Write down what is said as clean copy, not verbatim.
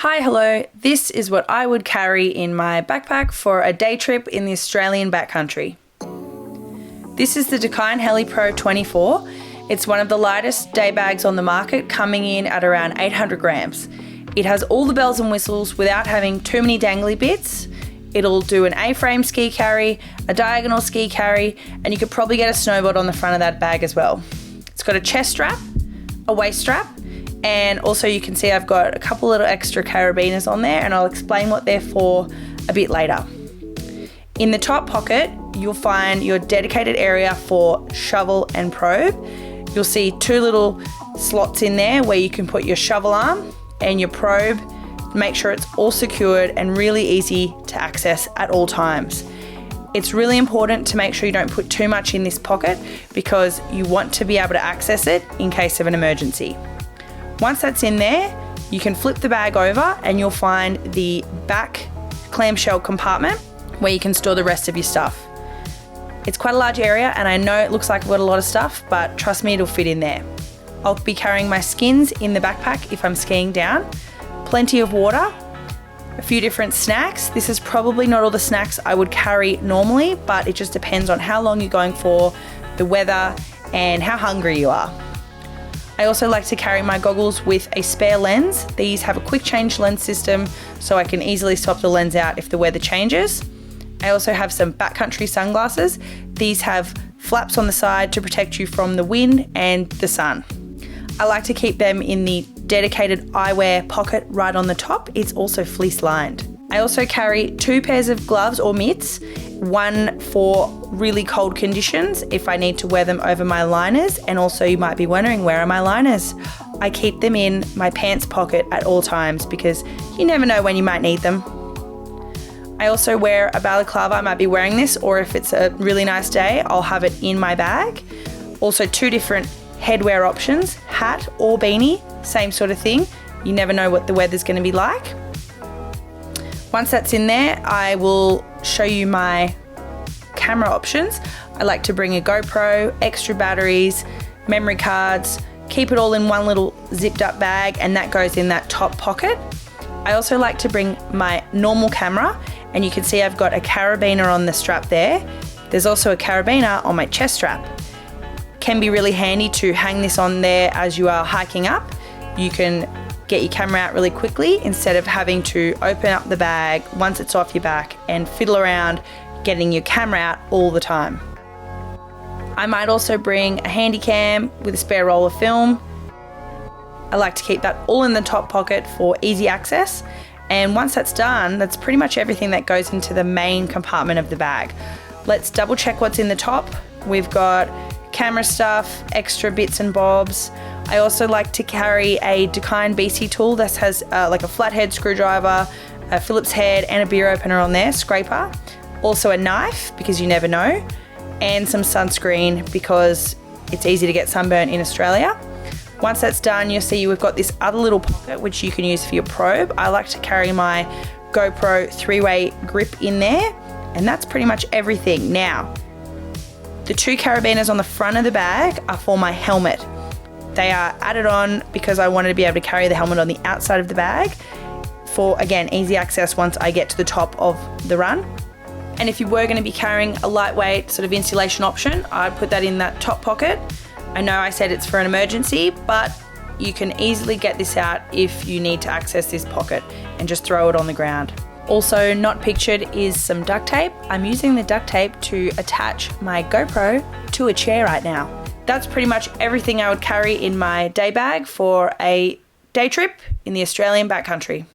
Hi, hello. This is what I would carry in my backpack for a day trip in the Australian backcountry. This is the Dakine Heli Pro 24. It's one of the lightest day bags on the market, coming in at around 800 grams. It has all the bells and whistles without having too many dangly bits. It'll do an A-frame ski carry, a diagonal ski carry, and you could probably get a snowboard on the front of that bag as well. It's got a chest strap, a waist strap, and also you can see I've got a couple little extra carabiners on there, and I'll explain what they're for a bit later. In the top pocket, you'll find your dedicated area for shovel and probe. You'll see two little slots in there where you can put your shovel arm and your probe. Make sure it's all secured and really easy to access at all times. It's really important to make sure you don't put too much in this pocket because you want to be able to access it in case of an emergency. Once that's in there, you can flip the bag over and you'll find the back clamshell compartment where you can store the rest of your stuff. It's quite a large area, and I know it looks like I've got a lot of stuff, but trust me, it'll fit in there. I'll be carrying my skins in the backpack if I'm skiing down, plenty of water, a few different snacks. This is probably not all the snacks I would carry normally, but it just depends on how long you're going for, the weather, and how hungry you are. I also like to carry my goggles with a spare lens. These have a quick change lens system, so I can easily swap the lens out if the weather changes. I also have some backcountry sunglasses. These have flaps on the side to protect you from the wind and the sun. I like to keep them in the dedicated eyewear pocket right on the top. It's also fleece lined. I also carry 2 pairs of gloves or mitts, one for really cold conditions if I need to wear them over my liners, and also you might be wondering, where are my liners? I keep them in my pants pocket at all times because you never know when you might need them. I also wear a balaclava. I might be wearing this, or if it's a really nice day, I'll have it in my bag. Also 2 different headwear options, hat or beanie, same sort of thing. You never know what the weather's going to be like. Once that's in there, I will show you my camera options. I like to bring a GoPro, extra batteries, memory cards, keep it all in one little zipped up bag, and that goes in that top pocket. I also like to bring my normal camera, and you can see I've got a carabiner on the strap there. There's also a carabiner on my chest strap. Can be really handy to hang this on there as you are hiking up. You can get your camera out really quickly instead of having to open up the bag once it's off your back and fiddle around getting your camera out all the time. I might also bring a handy cam with a spare roll of film. I like to keep that all in the top pocket for easy access. And once that's done, that's pretty much everything that goes into the main compartment of the bag. Let's double check what's in the top. We've got camera stuff, extra bits and bobs. I also like to carry a Dakine BC Tool that has like a flathead screwdriver, a Phillips head, and a beer opener on there, scraper. Also a knife, because you never know, and some sunscreen because it's easy to get sunburnt in Australia. Once that's done, you'll see we've got this other little pocket which you can use for your probe. I like to carry my GoPro 3-way grip in there, and that's pretty much everything. Now, the 2 carabiners on the front of the bag are for my helmet. They are added on because I wanted to be able to carry the helmet on the outside of the bag for, again, easy access once I get to the top of the run. And if you were going to be carrying a lightweight sort of insulation option, I'd put that in that top pocket. I know I said it's for an emergency, but you can easily get this out if you need to access this pocket and just throw it on the ground. Also not pictured is some duct tape. I'm using the duct tape to attach my GoPro to a chair right now. That's pretty much everything I would carry in my day bag for a day trip in the Australian backcountry.